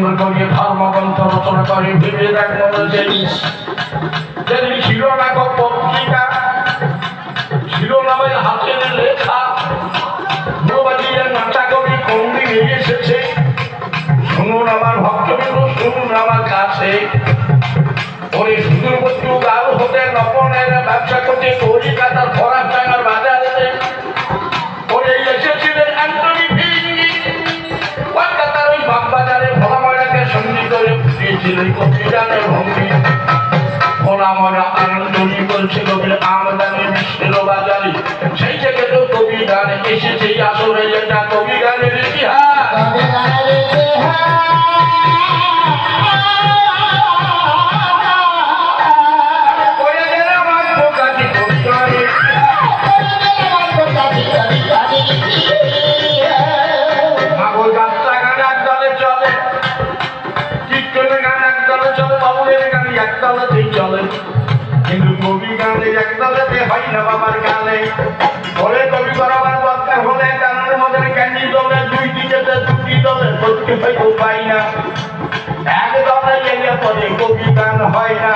কেন্দ্র করে ধর্মগ্রন্থ রচনা করে ভেবে দেখ মনে জিনিস যেদিন ছিল না পত্রিকা ছিল না ওই হাতের লেখা নাটা কবি কমবি নিয়ে এসেছে। শুনুন আমার ভক্তবৃন্দ, শুনুন আমার কাছে। ওই সুদূরবর্তী গাল হতে নপনের ব্যবসা করতে কলিকাতার ফরাসডাঙ্গার বাজারে ওরে এসেছিলেন অ্যান্টনি ফিরিঙ্গি। কলকাতার ওই বাগবাজারে ভোলাময়রাকে সঙ্গী করে ফুটিয়েছিলেন কবিগানের ভঙ্গি। ভোলাময়রা আনন্দনী বলছিল বলে আমদানি বিশ্বের বাজারে সেই থেকে তো কবি গান এসেছে। আসলে এটা কবি গানের ইতিহাস। কিন্তু কবি গানে একদলেতে হয় না বাবার গানে। পরে কবি করাবার দরকার হলে গানের মধ্যে ক্যান্ডি দলে দুই দিকেতে দুটি দলে করতে হয় উপায় না। এক দলে গেলে পরে কবি গান হয় না।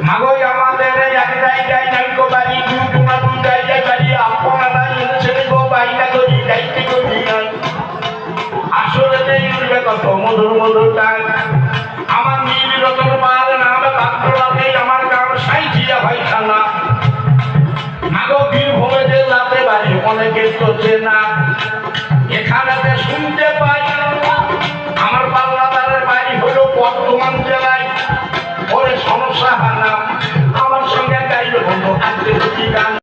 মাগই আমাদের এক জায়গায় নাই গো বাড়ি, দুটো না দুই জায়গায় বাড়ি। আপনারা ছেলে গো বাইনা করি গাইতে কবি গান। আসলে নেই উঠবে কত মধুর মধুর গান। আমার নীল রতন পাল নামে বাক্যলাভে আমার গান সাইছিয়া ভাই খানা। মাগো বীরভূমে যে লাতে বাড়ি অনেকে তো চেনা। এখানে শুনতে পাই আমার পাল্লাদারের বাড়ি হলো বর্ধমান জেলায়। ওরে সমস্যা হয় না, আমার সঙ্গে গাইবে বন্ধু আজকে গান।